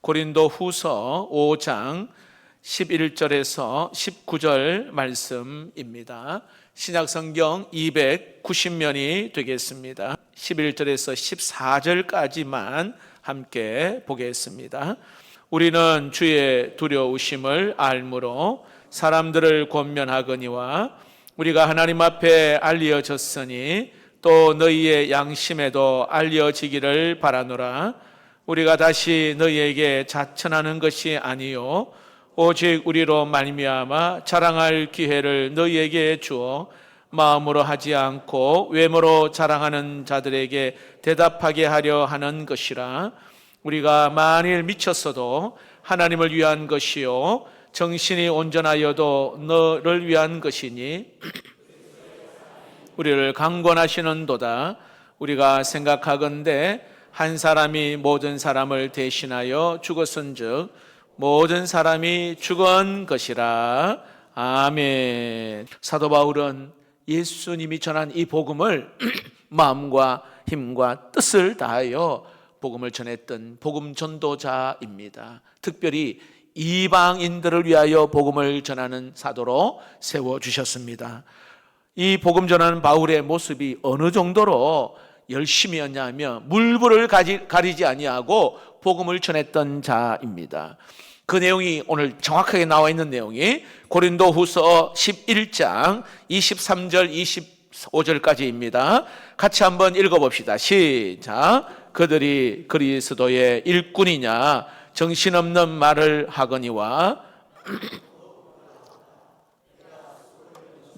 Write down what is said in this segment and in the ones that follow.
고린도 후서 5장 11절에서 19절 말씀입니다. 신약성경 290면이 되겠습니다. 11절에서 14절까지만 함께 보겠습니다. 우리는 주의 두려우심을 알므로 사람들을 권면하거니와 우리가 하나님 앞에 알려졌으니 또 너희의 양심에도 알려지기를 바라노라. 우리가 다시 너희에게 자천하는 것이 아니요 오직 우리로 말미암아 자랑할 기회를 너희에게 주어 마음으로 하지 않고 외모로 자랑하는 자들에게 대답하게 하려 하는 것이라. 우리가 만일 미쳤어도 하나님을 위한 것이요 정신이 온전하여도 너를 위한 것이니 우리를 강권하시는도다. 우리가 생각하건대 한 사람이 모든 사람을 대신하여 죽었은즉 모든 사람이 죽은 것이라. 아멘. 사도 바울은 예수님이 전한 이 복음을 마음과 힘과 뜻을 다하여 복음을 전했던 복음 전도자입니다. 특별히 이방인들을 위하여 복음을 전하는 사도로 세워주셨습니다. 이 복음 전하는 바울의 모습이 어느 정도로 열심히였냐면 물불을 가리지 아니하고 복음을 전했던 자입니다. 그 내용이 오늘 정확하게 나와 있는 내용이 고린도 후서 11장 23절 25절까지입니다. 같이 한번 읽어봅시다. 시작. 그들이 그리스도의 일꾼이냐 정신없는 말을 하거니와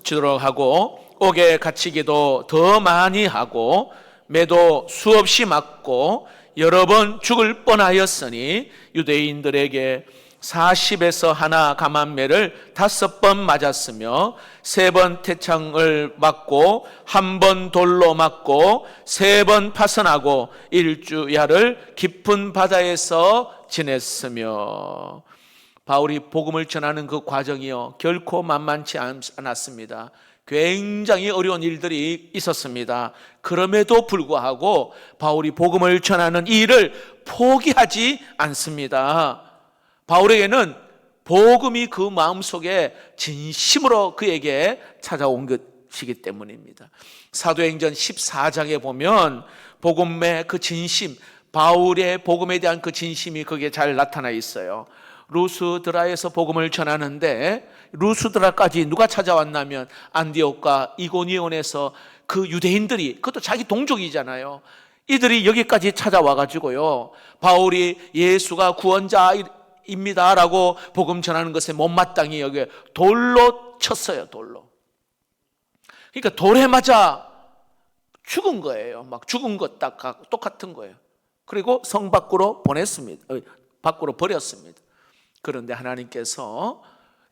주도록 하고 옥에 갇히기도 더 많이 하고 매도 수없이 맞고 여러 번 죽을 뻔하였으니 유대인들에게 40에서 하나 감한매를 5번 맞았으며 3번 태창을 맞고 1번 돌로 맞고 3번 파선하고 1주야를 깊은 바다에서 지냈으며. 바울이 복음을 전하는 그 과정이요 결코 만만치 않았습니다. 굉장히 어려운 일들이 있었습니다. 그럼에도 불구하고 바울이 복음을 전하는 이 일을 포기하지 않습니다. 바울에게는 복음이 그 마음속에 진심으로 그에게 찾아온 것이기 때문입니다. 사도행전 14장에 보면 복음의 그 진심, 바울의 복음에 대한 그 진심이 거기에 잘 나타나 있어요. 루스드라에서 복음을 전하는데 루스드라까지 누가 찾아왔냐면 안디옥과 이고니온에서 그 유대인들이, 그것도 자기 동족이잖아요. 이들이 여기까지 찾아와 가지고요 바울이 예수가 구원자입니다라고 복음 전하는 것에 못마땅히 여기에 돌로 쳤어요. 돌로. 그러니까 돌에 맞아 죽은 거예요. 막 죽은 것 딱 똑같은 거예요. 그리고 성 밖으로 보냈습니다. 밖으로 버렸습니다. 그런데 하나님께서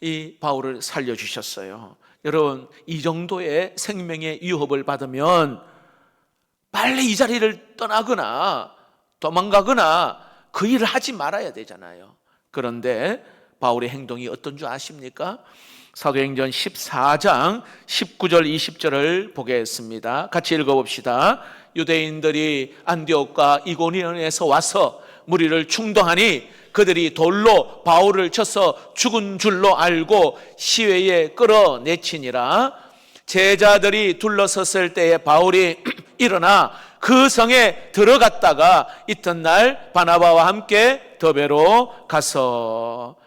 이 바울을 살려주셨어요. 여러분, 이 정도의 생명의 위협을 받으면 빨리 이 자리를 떠나거나 도망가거나 그 일을 하지 말아야 되잖아요. 그런데 바울의 행동이 어떤 줄 아십니까? 사도행전 14장 19절 20절을 보겠습니다. 같이 읽어봅시다. 유대인들이 안디옥과 이고니온에서 와서 무리를 충동하니 그들이 돌로 바울을 쳐서 죽은 줄로 알고 시외에 끌어내치니라. 제자들이 둘러섰을 때에 바울이 일어나 그 성에 들어갔다가 이튿날 바나바와 함께 더베로 가서.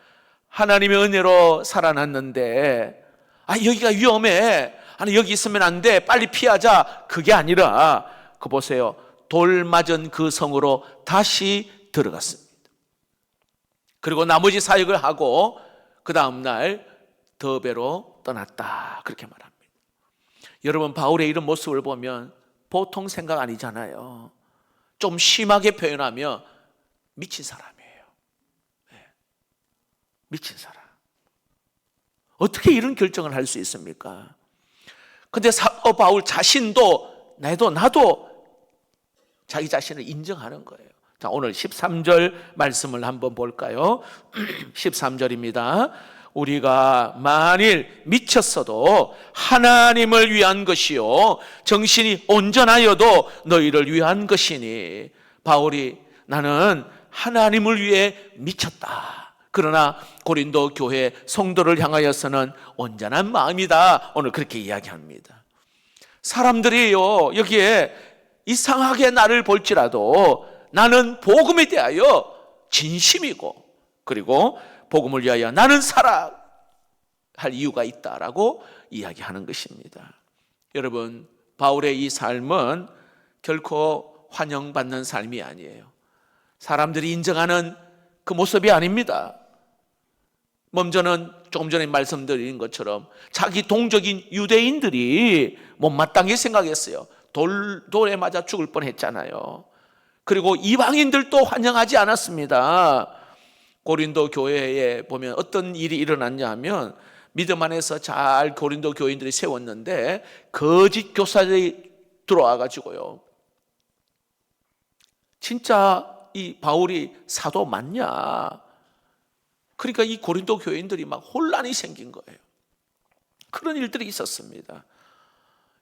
하나님의 은혜로 살아났는데 여기가 위험해, 아니 여기 있으면 안 돼, 빨리 피하자, 그게 아니라 그 보세요, 돌 맞은 그 성으로 다시 들어갔습니다. 그리고 나머지 사역을 하고 그 다음날 더베로 떠났다, 그렇게 말합니다. 여러분, 바울의 이런 모습을 보면 보통 생각 아니잖아요. 좀 심하게 표현하면 미친 사람이에요. 미친 사람. 어떻게 이런 결정을 할 수 있습니까? 근데 바울 자신도 나도 자기 자신을 인정하는 거예요. 자, 오늘 13절 말씀을 한번 볼까요? 13절입니다. 우리가 만일 미쳤어도 하나님을 위한 것이요 정신이 온전하여도 너희를 위한 것이니. 바울이 나는 하나님을 위해 미쳤다. 그러나 고린도 교회 성도를 향하여서는 온전한 마음이다. 오늘 그렇게 이야기합니다. 사람들이요, 여기에 이상하게 나를 볼지라도 나는 복음에 대하여 진심이고, 그리고 복음을 위하여 나는 살아갈 이유가 있다라고 이야기하는 것입니다. 여러분, 바울의 이 삶은 결코 환영받는 삶이 아니에요. 사람들이 인정하는 그 모습이 아닙니다. 먼저는 조금 전에 말씀드린 것처럼 자기 동족인 유대인들이 못마땅히 생각했어요. 돌에 맞아 죽을 뻔했잖아요. 그리고 이방인들도 환영하지 않았습니다. 고린도 교회에 보면 어떤 일이 일어났냐 하면, 믿음 안에서 잘 고린도 교인들이 세웠는데 거짓 교사들이 들어와 가지고요, 진짜 이 바울이 사도 맞냐? 그러니까 이 고린도 교인들이 막 혼란이 생긴 거예요. 그런 일들이 있었습니다.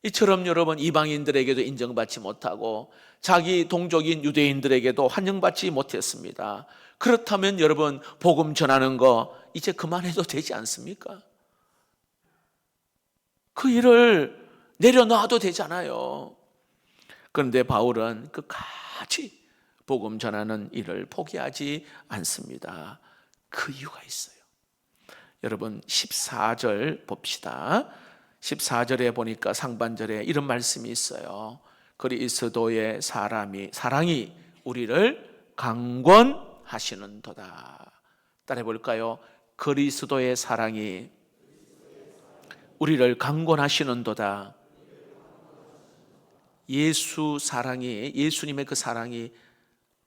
이처럼 여러분, 이방인들에게도 인정받지 못하고 자기 동족인 유대인들에게도 환영받지 못했습니다. 그렇다면 여러분, 복음 전하는 거 이제 그만해도 되지 않습니까? 그 일을 내려놔도 되잖아요. 그런데 바울은 끝까지 복음 전하는 일을 포기하지 않습니다. 그 이유가 있어요. 여러분, 14절 봅시다. 14절에 보니까 상반절에 이런 말씀이 있어요. 그리스도의 사랑이 우리를 강권하시는도다. 따라해 볼까요? 그리스도의 사랑이 우리를 강권하시는도다. 예수님의 그 사랑이,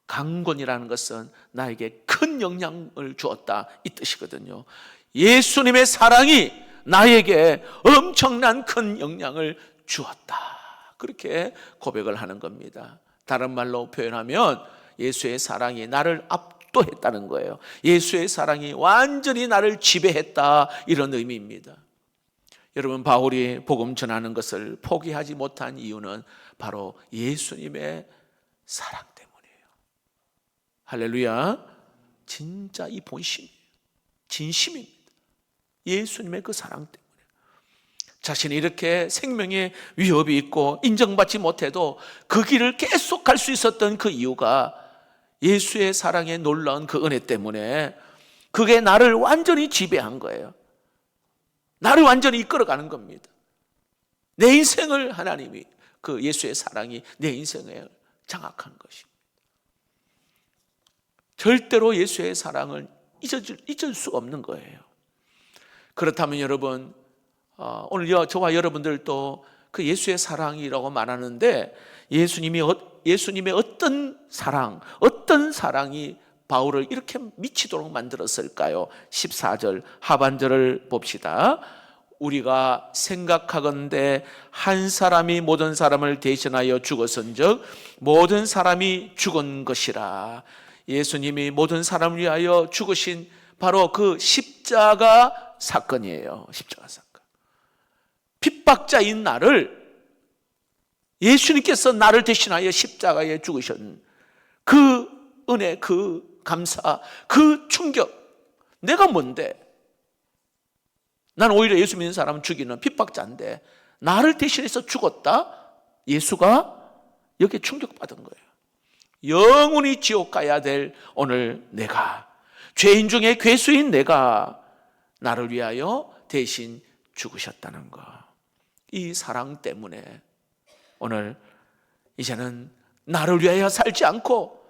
강권이라는 것은 나에게 큰 영향을 주었다, 이 뜻이거든요. 예수님의 사랑이 나에게 엄청난 큰 영향을 주었다, 그렇게 고백을 하는 겁니다. 다른 말로 표현하면 예수의 사랑이 나를 압도했다는 거예요. 예수의 사랑이 완전히 나를 지배했다, 이런 의미입니다. 여러분, 바울이 복음 전하는 것을 포기하지 못한 이유는 바로 예수님의 사랑 때문이에요. 할렐루야. 진짜 이 본심이에요. 진심입니다. 예수님의 그 사랑 때문에. 자신이 이렇게 생명의 위협이 있고 인정받지 못해도 그 길을 계속 갈 수 있었던 그 이유가 예수의 사랑의 놀라운 그 은혜 때문에, 그게 나를 완전히 지배한 거예요. 나를 완전히 이끌어가는 겁니다. 내 인생을 하나님이, 그 예수의 사랑이 내 인생을 장악한 것입니다. 절대로 예수의 사랑을 잊을 수 없는 거예요. 그렇다면 여러분, 오늘 저와 여러분들도 그 예수의 사랑이라고 말하는데, 예수님의 어떤 사랑이 바울을 이렇게 미치도록 만들었을까요? 14절 하반절을 봅시다. 우리가 생각하건대 한 사람이 모든 사람을 대신하여 죽었은즉 모든 사람이 죽은 것이라. 예수님이 모든 사람을 위하여 죽으신 바로 그 십자가 사건이에요. 십자가 사건. 핍박자인 나를 예수님께서 나를 대신하여 십자가에 죽으신 그 은혜, 그 감사, 그 충격. 내가 뭔데? 나는 오히려 예수 믿는 사람은 죽이는 핍박자인데 나를 대신해서 죽었다? 예수가 여기에 충격받은 거예요. 영원히 지옥 가야 될 오늘 내가, 죄인 중에 괴수인 내가 나를 위하여 대신 죽으셨다는 것. 이 사랑 때문에 오늘 이제는 나를 위하여 살지 않고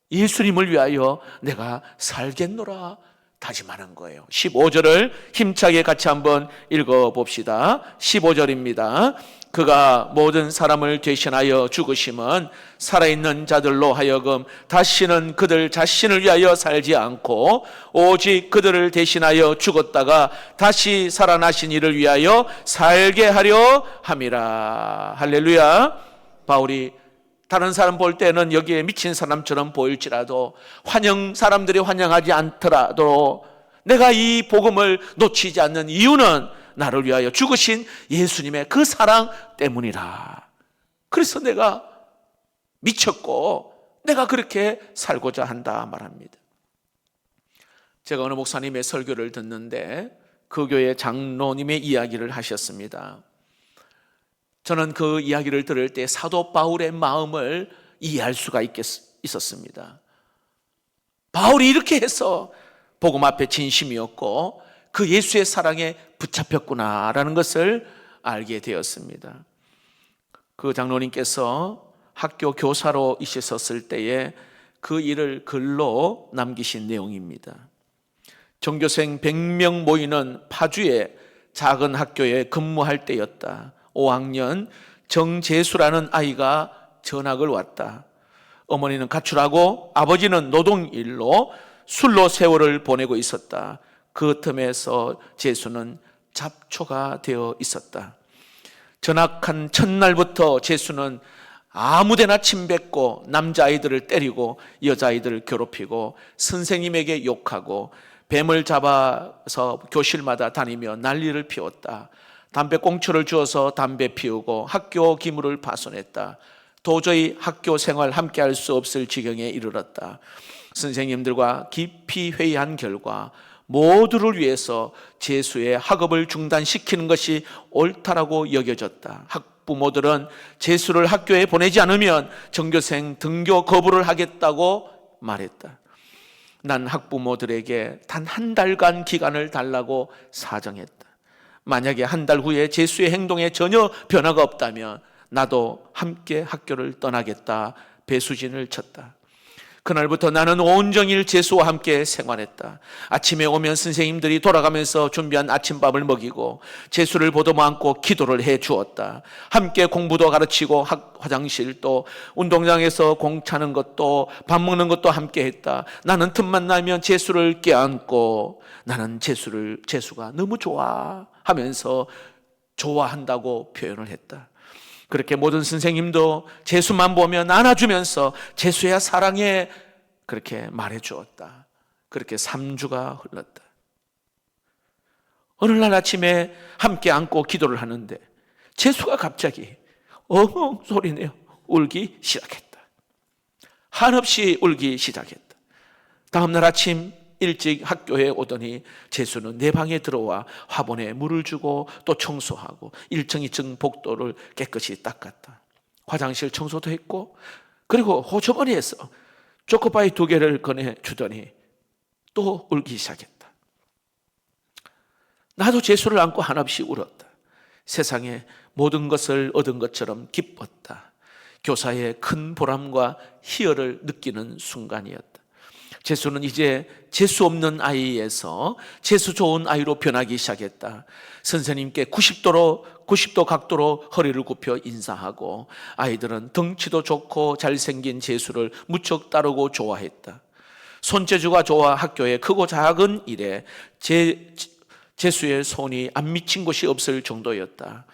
예수님을 위하여 내가 살겠노라 다짐하는 거예요. 15절을 힘차게 같이 한번 읽어봅시다. 15절입니다. 그가 모든 사람을 대신하여 죽으심은 살아있는 자들로 하여금 다시는 그들 자신을 위하여 살지 않고 오직 그들을 대신하여 죽었다가 다시 살아나신 이를 위하여 살게 하려 함이라. 할렐루야. 바울이 다른 사람 볼 때는 여기에 미친 사람처럼 보일지라도, 사람들이 환영하지 않더라도 내가 이 복음을 놓치지 않는 이유는 나를 위하여 죽으신 예수님의 그 사랑 때문이라. 그래서 내가 미쳤고 내가 그렇게 살고자 한다 말합니다. 제가 어느 목사님의 설교를 듣는데 그 교회 장로님의 이야기를 하셨습니다. 저는 그 이야기를 들을 때 사도 바울의 마음을 이해할 수가 있었습니다. 바울이 이렇게 해서 복음 앞에 진심이었고 그 예수의 사랑에 붙잡혔구나라는 것을 알게 되었습니다. 그 장로님께서 학교 교사로 있었을 때에 그 일을 글로 남기신 내용입니다. 전교생 100명 모이는 파주의 작은 학교에 근무할 때였다. 5학년 정재수라는 아이가 전학을 왔다. 어머니는 가출하고 아버지는 노동일로 술로 세월을 보내고 있었다. 그 틈에서 재수는 잡초가 되어 있었다. 전학한 첫날부터 재수는 아무데나 침뱉고 남자아이들을 때리고 여자아이들을 괴롭히고 선생님에게 욕하고 뱀을 잡아서 교실마다 다니며 난리를 피웠다. 담배 꽁초를 주어서 담배 피우고 학교 기물을 파손했다. 도저히 학교 생활 함께 할 수 없을 지경에 이르렀다. 선생님들과 깊이 회의한 결과 모두를 위해서 재수의 학업을 중단시키는 것이 옳다라고 여겨졌다. 학부모들은 재수를 학교에 보내지 않으면 전교생 등교 거부를 하겠다고 말했다. 난 학부모들에게 단 한 달간 기간을 달라고 사정했다. 만약에 한 달 후에 재수의 행동에 전혀 변화가 없다면 나도 함께 학교를 떠나겠다 배수진을 쳤다. 그날부터 나는 온종일 재수와 함께 생활했다. 아침에 오면 선생님들이 돌아가면서 준비한 아침밥을 먹이고 재수를 보듬어 안고 기도를 해 주었다. 함께 공부도 가르치고 화장실도 운동장에서 공 차는 것도 밥 먹는 것도 함께 했다. 나는 틈만 나면 재수를 껴안고 나는 재수가 너무 좋아 하면서 좋아한다고 표현을 했다. 그렇게 모든 선생님도 재수만 보면 안아주면서 재수야 사랑해 그렇게 말해주었다. 그렇게 3주가 흘렀다. 어느 날 아침에 함께 앉고 기도를 하는데 재수가 갑자기 엉엉 소리내어 울기 시작했다. 한없이 울기 시작했다. 다음날 아침 일찍 학교에 오더니 재수는 내 방에 들어와 화분에 물을 주고 또 청소하고 1층, 2층 복도를 깨끗이 닦았다. 화장실 청소도 했고 그리고 호주머니에서 초코파이 2개를 꺼내주더니 또 울기 시작했다. 나도 재수를 안고 한없이 울었다. 세상에 모든 것을 얻은 것처럼 기뻤다. 교사의 큰 보람과 희열을 느끼는 순간이었다. 재수는 이제 재수 없는 아이에서 재수 좋은 아이로 변하기 시작했다. 선생님께 90도 각도로 허리를 굽혀 인사하고 아이들은 덩치도 좋고 잘생긴 재수를 무척 따르고 좋아했다. 손재주가 좋아 학교에 크고 작은 일에 재수의 손이 안 미친 곳이 없을 정도였다.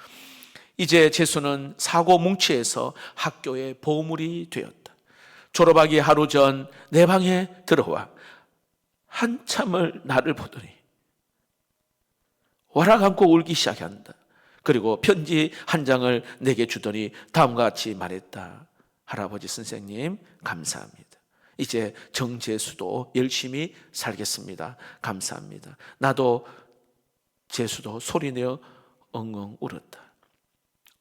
이제 재수는 사고 뭉치에서 학교의 보물이 되었다. 졸업하기 하루 전 내 방에 들어와 한참을 나를 보더니 와락 안고 울기 시작한다. 그리고 편지 한 장을 내게 주더니 다음과 같이 말했다. 할아버지 선생님 감사합니다. 이제 정재수도 열심히 살겠습니다. 감사합니다. 나도 재수도 소리내어 엉엉 울었다.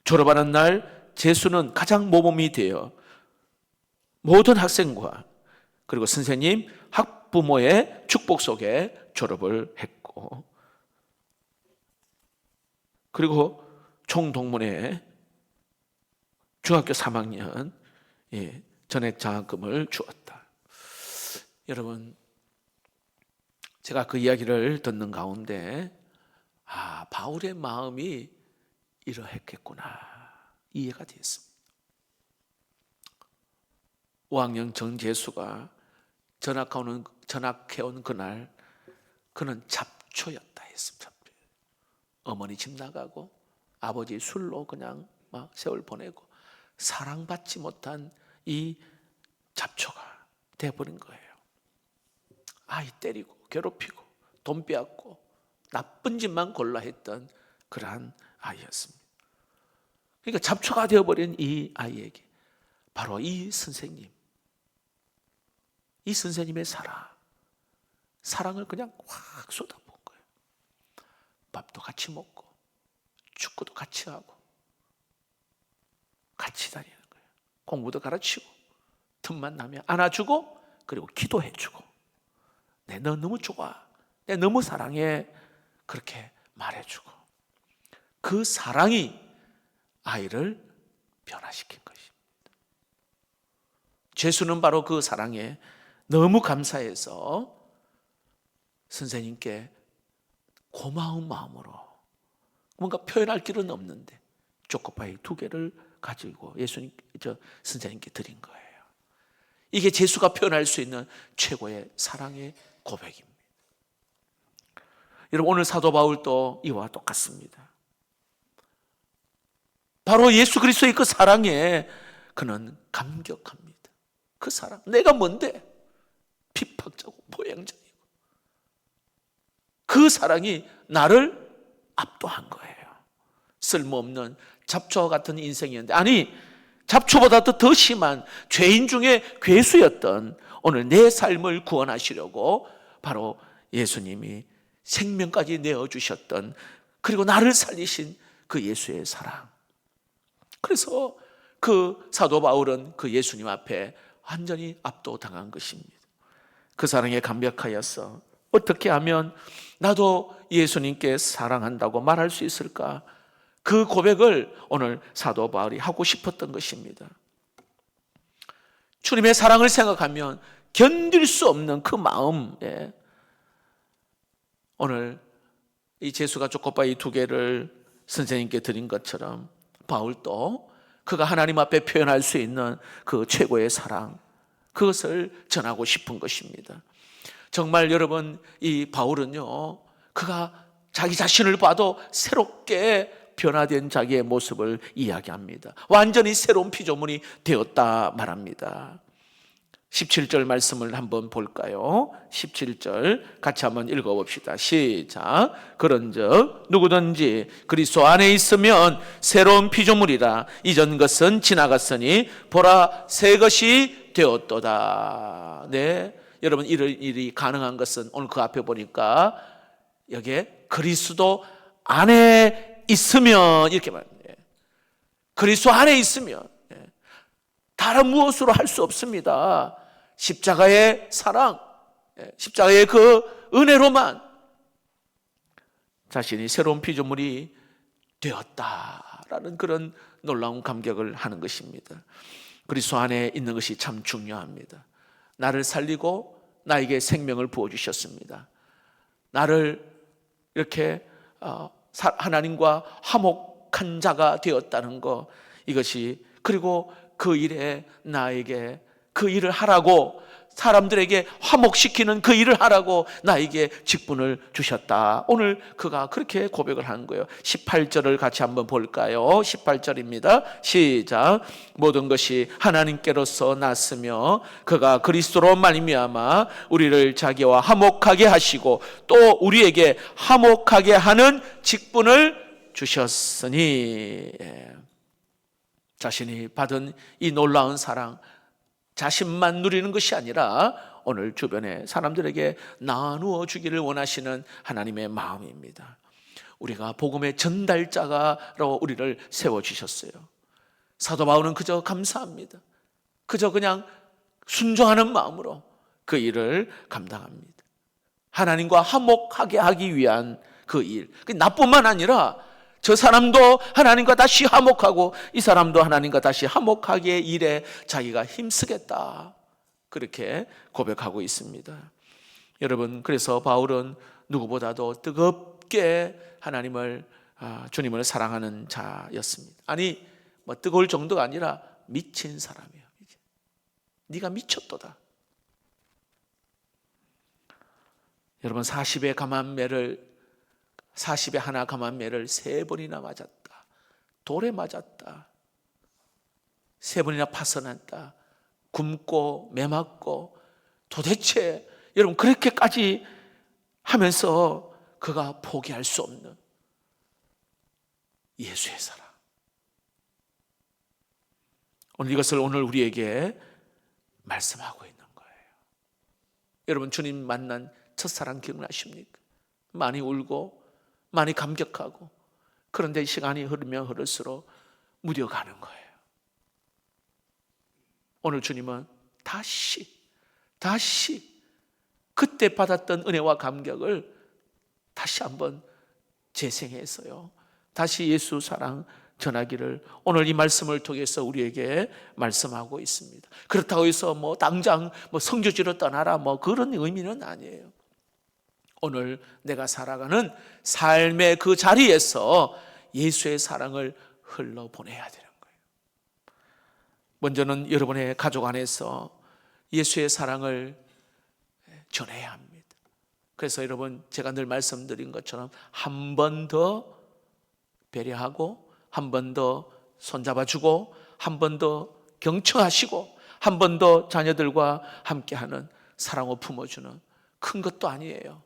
졸업하는 날 재수는 가장 모범이 되어 모든 학생과 그리고 선생님, 학부모의 축복 속에 졸업을 했고 그리고 총동문회 중학교 3학년 전액 장학금을 주었다. 여러분, 제가 그 이야기를 듣는 가운데 바울의 마음이 이러했겠구나 이해가 되었습니다. 5학년 정재수가 전학해온 그날 그는 잡초였다 했습니다. 어머니 집 나가고 아버지 술로 그냥 막 세월 보내고 사랑받지 못한 이 잡초가 돼버린 거예요. 아이 때리고 괴롭히고 돈 빼앗고 나쁜 짓만 골라 했던 그러한 아이였습니다. 그러니까 잡초가 되어버린 이 아이에게 바로 이 선생님, 이 선생님의 사랑을 그냥 확 쏟아부은 거예요. 밥도 같이 먹고 축구도 같이 하고 같이 다니는 거예요. 공부도 가르치고 틈만 나면 안아주고 그리고 기도해주고 너 너무 좋아, 내 너무 사랑해, 그렇게 말해주고 그 사랑이 아이를 변화시킨 것입니다. 죄수는 바로 그 사랑에 너무 감사해서 선생님께 고마운 마음으로 뭔가 표현할 길은 없는데 초코파이 2개를 가지고 선생님께 드린 거예요. 이게 죄수가 표현할 수 있는 최고의 사랑의 고백입니다. 여러분, 오늘 사도 바울도 이와 똑같습니다. 바로 예수 그리스도의 그 사랑에 그는 감격합니다. 그 사랑, 내가 뭔데? 핍박자고 보양자이고 그 사랑이 나를 압도한 거예요. 쓸모없는 잡초와 같은 인생이었는데, 아니 잡초보다도 더 심한 죄인 중에 괴수였던 오늘 내 삶을 구원하시려고 바로 예수님이 생명까지 내어주셨던, 그리고 나를 살리신 그 예수의 사랑. 그래서 그 사도 바울은 그 예수님 앞에 완전히 압도당한 것입니다. 그 사랑에 감격하여서 어떻게 하면 나도 예수님께 사랑한다고 말할 수 있을까? 그 고백을 오늘 사도 바울이 하고 싶었던 것입니다. 주님의 사랑을 생각하면 견딜 수 없는 그 마음에 오늘 이 제수가 초코파이 2개를 선생님께 드린 것처럼 바울도 그가 하나님 앞에 표현할 수 있는 그 최고의 사랑, 그것을 전하고 싶은 것입니다. 정말 여러분, 이 바울은요, 그가 자기 자신을 봐도 새롭게 변화된 자기의 모습을 이야기합니다. 완전히 새로운 피조물이 되었다 말합니다. 17절 말씀을 한번 볼까요? 17절 같이 한번 읽어봅시다. 시작. 그런즉 누구든지 그리스도 안에 있으면 새로운 피조물이라. 이전 것은 지나갔으니 보라 새 것이 되었도다. 네, 여러분, 이런 일이 가능한 것은 오늘 그 앞에 보니까 여기에 그리스도 안에 있으면 이렇게 말합니다. 그리스도 안에 있으면 다른 무엇으로 할 수 없습니다. 십자가의 사랑, 십자가의 그 은혜로만 자신이 새로운 피조물이 되었다라는 그런 놀라운 감격을 하는 것입니다. 그리스도 안에 있는 것이 참 중요합니다. 나를 살리고 나에게 생명을 부어주셨습니다. 나를 이렇게 하나님과 화목한 자가 되었다는 것, 이것이, 그리고 그 일에 나에게 그 일을 하라고, 사람들에게 화목시키는 그 일을 하라고 나에게 직분을 주셨다. 오늘 그가 그렇게 고백을 한 거예요. 18절을 같이 한번 볼까요? 18절입니다. 시작. 모든 것이 하나님께로서 났으며 그가 그리스도로 말미암아 우리를 자기와 화목하게 하시고 또 우리에게 화목하게 하는 직분을 주셨으니, 자신이 받은 이 놀라운 사랑, 자신만 누리는 것이 아니라 오늘 주변의 사람들에게 나누어 주기를 원하시는 하나님의 마음입니다. 우리가 복음의 전달자로 우리를 세워주셨어요. 사도 바울은 그저 감사합니다. 그저 그냥 순종하는 마음으로 그 일을 감당합니다. 하나님과 화목하게 하기 위한 그 일, 나뿐만 아니라 저 사람도 하나님과 다시 화목하고 이 사람도 하나님과 다시 화목하게 일에 자기가 힘쓰겠다, 그렇게 고백하고 있습니다. 여러분, 그래서 바울은 누구보다도 뜨겁게 주님을 사랑하는 자였습니다. 아니 뭐 뜨거울 정도가 아니라 미친 사람이에요. 네가 미쳤도다. 여러분, 40의 하나 감한매를 3번이나 맞았다. 돌에 맞았다. 3번이나 파선했다. 굶고 매맞고, 도대체 여러분 그렇게까지 하면서 그가 포기할 수 없는 예수의 사랑. 오늘 이것을 오늘 우리에게 말씀하고 있는 거예요. 여러분 주님 만난 첫사랑 기억나십니까? 많이 울고 많이 감격하고, 그런데 시간이 흐르면 흐를수록 무뎌가는 거예요. 오늘 주님은 다시 그때 받았던 은혜와 감격을 다시 한번 재생해서요, 다시 예수 사랑 전하기를 오늘 이 말씀을 통해서 우리에게 말씀하고 있습니다. 그렇다고 해서 당장 성교지로 떠나라 그런 의미는 아니에요. 오늘 내가 살아가는 삶의 그 자리에서 예수의 사랑을 흘러보내야 되는 거예요. 먼저는 여러분의 가족 안에서 예수의 사랑을 전해야 합니다. 그래서 여러분, 제가 늘 말씀드린 것처럼 한 번 더 배려하고, 한 번 더 손잡아주고, 한 번 더 경청하시고, 한 번 더 자녀들과 함께하는, 사랑을 품어주는, 큰 것도 아니에요.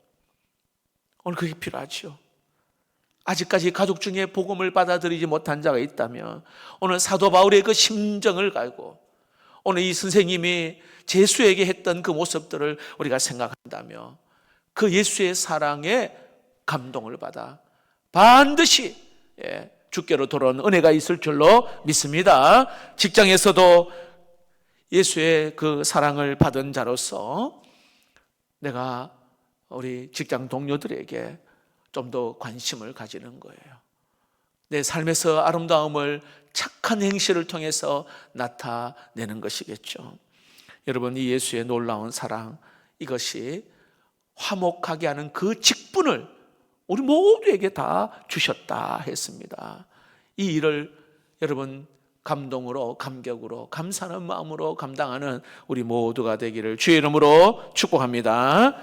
오늘 그게 필요하죠. 아직까지 가족 중에 복음을 받아들이지 못한 자가 있다면 오늘 사도 바울의 그 심정을 가지고, 오늘 이 선생님이 제수에게 했던 그 모습들을 우리가 생각한다면 그 예수의 사랑에 감동을 받아 반드시 주께로 돌아오는 은혜가 있을 줄로 믿습니다. 직장에서도 예수의 그 사랑을 받은 자로서 내가 우리 직장 동료들에게 좀 더 관심을 가지는 거예요. 내 삶에서 아름다움을 착한 행실을 통해서 나타내는 것이겠죠. 여러분, 이 예수의 놀라운 사랑, 이것이 화목하게 하는 그 직분을 우리 모두에게 다 주셨다 했습니다. 이 일을 여러분 감동으로, 감격으로, 감사하는 마음으로 감당하는 우리 모두가 되기를 주의 이름으로 축복합니다.